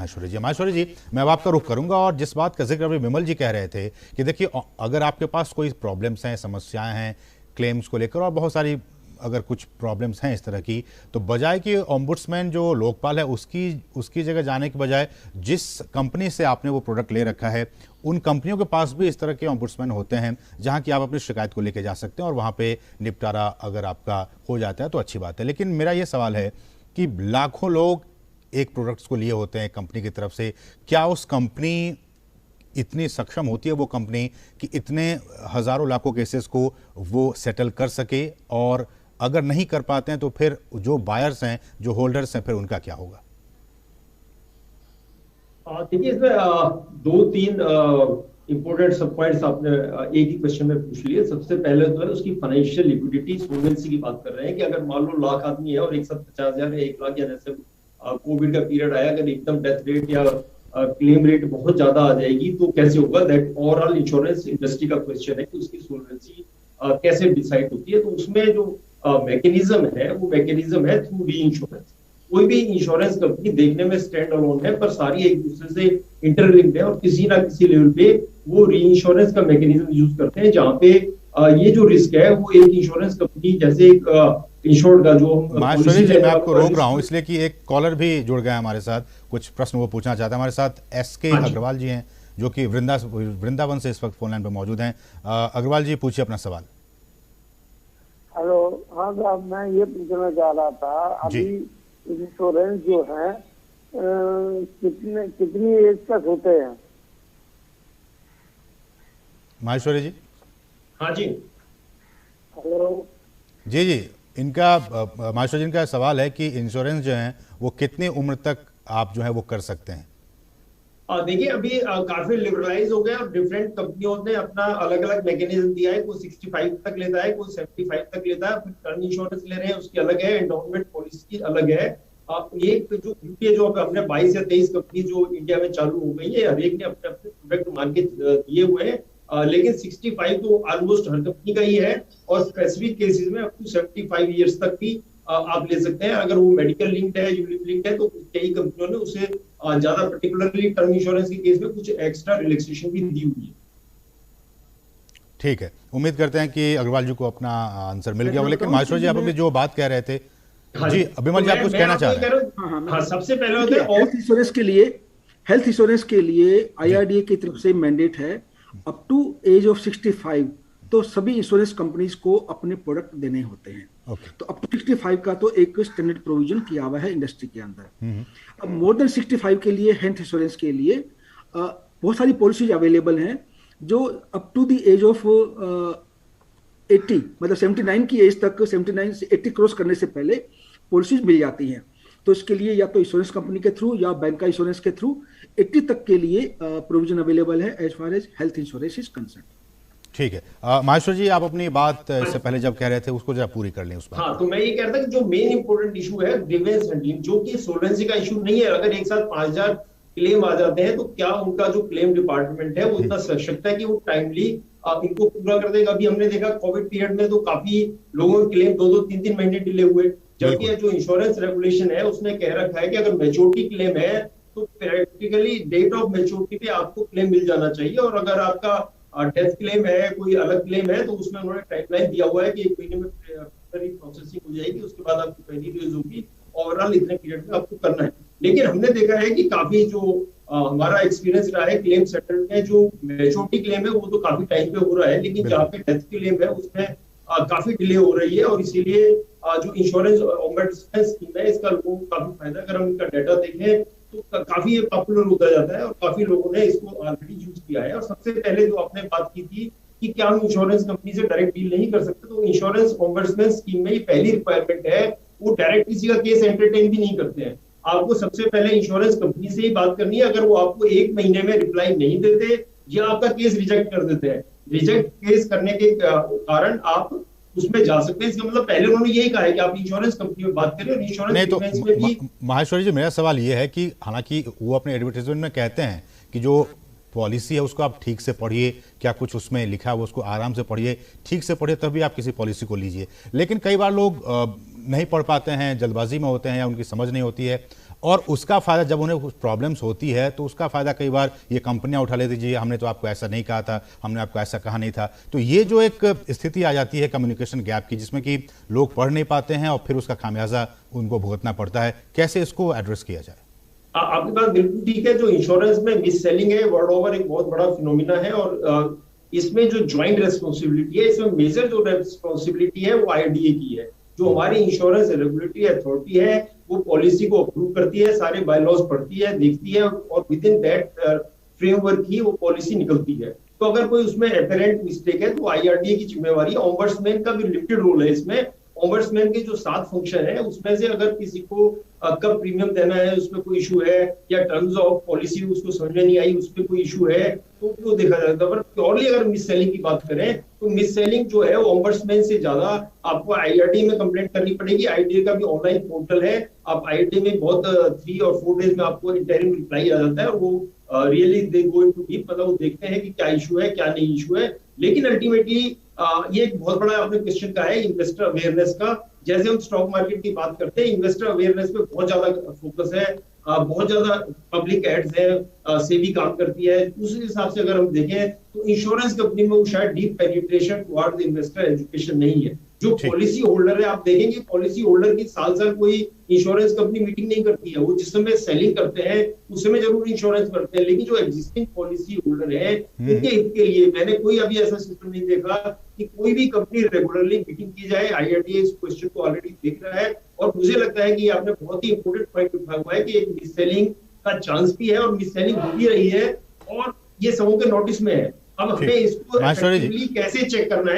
माहेश्वरी जी, मैं अब आपका रुख करूंगा और जिस बात का जिक्र अभी विमल जी कह रहे थे कि देखिए, अगर आपके पास कोई प्रॉब्लम्स हैं, समस्याएं हैं क्लेम्स को लेकर और बहुत सारी अगर कुछ प्रॉब्लम्स हैं इस तरह की, तो बजाय कि ओम्बुड्समैन जो लोकपाल है उसकी जगह जाने के बजाय जिस कंपनी से आपने वो प्रोडक्ट ले रखा है, उन कंपनियों के पास भी इस तरह के ओम्बुड्समैन होते हैं जहां कि आप अपनी शिकायत को लेकर जा सकते हैं और वहां पे निपटारा अगर आपका हो जाता है तो अच्छी बात है। लेकिन मेरा ये सवाल है कि लाखों लोग एक प्रोडक्ट्स को लिए होते हैं कंपनी की तरफ से, क्या उस कंपनी इतनी सक्षम होती है वो कंपनी कि इतने हजारों लाखों केसेस को वो सेटल कर सके? और अगर नहीं कर पाते हैं तो फिर जो बायर्स हैं, जो होल्डर्स हैं, फिर उनका क्या होगा? देखिए, इसमें दो तीन इंपॉर्टेंट सब पॉइंट्स आपने एक ही क्वेश्चन में पूछ लिए। सबसे पहले तो है उसकी फाइनेंशियल लिक्विडिटी, सोल्वेंसी की बात कर रहे हैं कि अगर मान लो लाख आदमी है और एक साथ 50,000 या 1 लाख, या जैसे कोविड का पीरियड आया, अगर एकदम डेथ रेट या क्लेम रेट बहुत ज्यादा आ जाएगी तो कैसे होगा? दैट ओवरऑल इंश्योरेंस इंडस्ट्री का क्वेश्चन है कि उसकी सोल्वेंसी कैसे डिसाइड होती है। तो उसमें जो मैकेनिज्म है वो मैकेनिज्म है थ्रू री इंश्योरेंस। कोई भी इंश्योरेंस कंपनी देखने में स्टैंड अलोन है पर सारी एक दूसरे से इंटरलिंक्ड है और किसी ना किसी लेवल पे वो री इंश्योरेंस का मैकेनिज्म यूज करते हैं, जहां पे ये जो रिस्क है वो एक इंश्योरेंस कंपनी जैसे एक इंश्योर्ड का जो माहेश्वरी जी, मैं आपको रोक रहा हूं इसलिए कि एक कॉलर भी जुड़ गया हमारे साथ, कुछ प्रश्न वो पूछना चाहते हैं। हमारे साथ SK अग्रवाल जी हैं जो कि वृंदावन से इस वक्त फोन लाइन पर मौजूद हैं। अग्रवाल जी, पूछिए अपना सवाल। हेलो, हाँ साहब, मैं ये पूछना चाह रहा था, अभी इंश्योरेंस जो है कितनी एज तक होते हैं? माहेश्वरी जी। हाँ जी, हेलो जी जी, इनका माहेश्वरी जी का सवाल है कि इंश्योरेंस जो है वो कितनी उम्र तक आप जो है वो कर सकते हैं? देखिए, अभी काफी लिबरलाइज हो गया और डिफरेंट कंपनियों ने अपना अलग अलग मैकेनिज्म दिया है। कोई 65 तक लेता है, कोई 75 तक लेता है। फिर टर्म इंश्योरेंस ले रहे हैं उसकी अलग है, एंडोमेंट पॉलिसी की अलग है। ये जो यूपीए जो हमने 22 या 23 कंपनी जो इंडिया में चालू हो गई है, हर एक ने अपने अपने प्रोडक्ट मार्केट दिए हुए हैं। लेकिन 65 तो ऑलमोस्ट हर कंपनी का ही है और स्पेसिफिक केसेस में अप टू 75 ईयर्स तक भी आप ले सकते हैं। अगर वो मेडिकल लिंक्ड है, यूनिट लिंक्ड है, तो कई कंपनियों ने उसे ज्यादा पर्टिकुलरली टर्म इंश्योरेंस के केस में कुछ एक्स्ट्रा रिलैक्सेशन भी दी हुई है। ठीक है, उम्मीद करते हैं कि अग्रवाल जी को अपना आंसर मिल गया। लेकिन माहेश्वरी जी, आप अभी जो बात कह रहे थे, जी अभिमल जी, आप कुछ कहना चाह रहे हैं? हाँ, सबसे पहले होता है हेल्थ इंश्योरेंस के लिए IRDA की तरफ से मैंडेट है अप टू एज ऑफ 65 तो सभी इंश्योरेंस कंपनीज को अपने प्रोडक्ट देने होते हैं। तो अप टू 65 का तो एक स्टैंडर्ड प्रोविजन किया हुआ है इंडस्ट्री के अंदर। अब मोर देन 65 के लिए हेल्थ इंश्योरेंस के लिए बहुत सारी पॉलिसीज अवेलेबल हैं जो up to the age of 80 मतलब 79 की एज तक, 79 से 80 क्रॉस करने से पहले पॉलिसीज मिल जाती हैं। तो इसके लिए या तो इंश्योरेंस कंपनी के थ्रू या बैंक का इंश्योरेंस के थ्रू 80 तक के लिए प्रोविजन अवेलेबल है as far as health insurance is concern. ठीक है, माहेश्वर जी, आप अपनी बात इससे पहले जब कह रहे थे उसको जरा पूरी कर लें उस पर। हाँ, तो मैं ये कह रहा था कि जो मेन इंपोर्टेंट इशू है ग्रीवेंस हैंडलिंग, जो कि सोल्वेंसी का इशू नहीं है। अगर एक साथ 5,000 क्लेम आ जाते हैं तो क्या उनका जो क्लेम डिपार्टमेंट है वो इतना सशक्त है कि वो टाइमली इनको पूरा कर देगा? अभी हमने देखा कोविड पीरियड में तो काफी लोगों के क्लेम 2-2, 3-3 महीने डिले हुए, जबकि जो इंश्योरेंस रेगुलेशन है उसने कह रखा है कि अगर मैच्योरिटी क्लेम है तो प्रैक्टिकली डेट ऑफ मैच्योरिटी पे आपको क्लेम मिल जाना चाहिए। और अगर आपका डेथ क्लेम है, कोई अलग क्लेम है, तो उसमें उन्होंने टाइमलाइन दिया हुआ है कि 1 महीने में प्रोसेसिंग हो जाएगी, उसके बाद आपकी पहली डोज होगी, ओवरऑल इतने पीरियड में आपको करना है। लेकिन हमने देखा है कि काफी जो हमारा एक्सपीरियंस रहा है क्लेम सेटलमेंट में, जो मैच्योरिटी क्लेम है वो तो काफी टाइम पे हो रहा है, लेकिन जहाँ पे डेथ क्लेम है उसमें काफी डिले हो रही है। और इसीलिए जो इंश्योरेंस ओम्बुड्समैन स्कीम है इसका लोगों को काफी फायदा, अगर हम इनका डाटा देखें तो काफी पॉपुलर होता जाता है और काफी लोगों ने इसको ऑलरेडी यूज किया है। और सबसे पहले जो आपने बात की थी कि क्या हम इंश्योरेंस कंपनी से डायरेक्ट डील नहीं कर सकते, तो इंश्योरेंस ओम्बुड्समैन स्कीम में ये पहली रिक्वायरमेंट है, वो डायरेक्ट किसी का केस एंटरटेन भी नहीं करते हैं। आपको सबसे पहले इंश्योरेंस कंपनी से ही बात करनी है। अगर वो आपको 1 महीने में रिप्लाई नहीं देते या आपका केस रिजेक्ट कर देते हैं, रिजेक्ट केस करने के कारण आप उसमें जा सकते हैं। इसका मतलब पहले उन्होंने यही कहा है कि आप इंश्योरेंस कंपनी में बात करें। और इंश्योरेंस नहीं, तो में भी माहेश्वरी जी, मेरा सवाल ये है कि हालांकि वो अपने एडवर्टाइजमेंट में कहते हैं कि जो पॉलिसी है उसको आप ठीक से पढ़िए, क्या कुछ उसमें लिखा है वो उसको आराम से पढ़िए, ठीक से पढ़िए, तभी आप किसी पॉलिसी को लीजिए। लेकिन कई बार लोग नहीं पढ़ पाते हैं, जल्दबाजी में होते हैं या उनकी समझ नहीं होती है। और उसका फायदा जब उन्हें कुछ प्रॉब्लम्स होती है तो उसका फायदा कई बार ये कंपनियां उठा लेती जी हमने तो आपको ऐसा नहीं कहा था, हमने आपको ऐसा कहा नहीं था। तो ये जो एक स्थिति आ जाती है कम्युनिकेशन गैप की, जिसमें कि लोग पढ़ नहीं पाते हैं और फिर उसका खामियाजा उनको भुगतना पड़ता है, कैसे इसको एड्रेस किया जाए? आपकी बात बिल्कुल ठीक है। जो इंश्योरेंस में मिस सेलिंग है वर्ल्ड ओवर एक बहुत बड़ा फिनोमिना है, और इसमें जो ज्वाइंट रेस्पॉन्सिबिलिटी है, इसमें मेजर जो रेस्पॉन्सिबिलिटी है वो आईआरडीए की है। जो हमारी इंश्योरेंस रेगुलेटरी अथॉरिटी है वो पॉलिसी को अप्रूव करती है, सारे बायलॉज पढ़ती है, देखती है, और विद इन दैट फ्रेमवर्क ही वो पॉलिसी निकलती है। तो अगर कोई उसमें एपरेंट मिस्टेक है तो आईआरडीए की जिम्मेवारी, ओम्बड्समैन का भी लिमिटेड रोल है इसमें। ओम्बड्समैन के जो 7 फंक्शन है उसमें से अगर किसी को कब प्रीमियम देना है उसमें कोई इशू है, या टर्म्स ऑफ पॉलिसी उसको समझ में नहीं आई उसमें कोई इशू है, तो वो देखा जाता है। पर प्योरली अगर मिस सेलिंग की बात करें तो मिस सेलिंग जो है ओम्बड्समैन से ज्यादा आपको आईआरडी में कंप्लेंट करनी पड़ेगी। आईआरडी का भी ऑनलाइन पोर्टल है, आप आईआरडी में बहुत 3 और 4 डेज में आपको इंटरिम रिप्लाई आ जाता है, और वो really they go into deep, मतलब वो देखते हैं कि क्या इशू है क्या नहीं इशू है। लेकिन अल्टीमेटली ये एक बहुत बड़ा आपने क्वेश्चन का है इन्वेस्टर अवेयरनेस का। जैसे हम स्टॉक मार्केट की बात करते हैं, इन्वेस्टर अवेयरनेस पे बहुत ज्यादा फोकस है, बहुत ज्यादा पब्लिक एड्स है, सेबी काम करती है। उस हिसाब से अगर हम देखें तो इंश्योरेंस कंपनी में वो शायद deep penetration towards investor education नहीं है। जो पॉलिसी होल्डर है, आप देखेंगे पॉलिसी होल्डर की साल कोई इंश्योरेंस कंपनी मीटिंग नहीं करती है। वो जिस समय सेलिंग करते हैं उस समय जरूर इंश्योरेंस करते हैं, लेकिन जो एग्जिस्टिंग पॉलिसी होल्डर है उनके हित के लिए मैंने कोई अभी ऐसा सिस्टम नहीं देखा कि कोई भी कंपनी रेगुलरली मीटिंग की जाए। आईआरडीए इस क्वेश्चन को ऑलरेडी देख रहा है, और मुझे लगता है कि आपने बहुत ही इंपोर्टेंट पॉइंट उठाया हुआ है कि एक मिस सेलिंग का चांस भी है, और मिस सेलिंग हो भी रही है, और ये सबों के नोटिस में है। अब हमें इसको कैसे चेक करना है।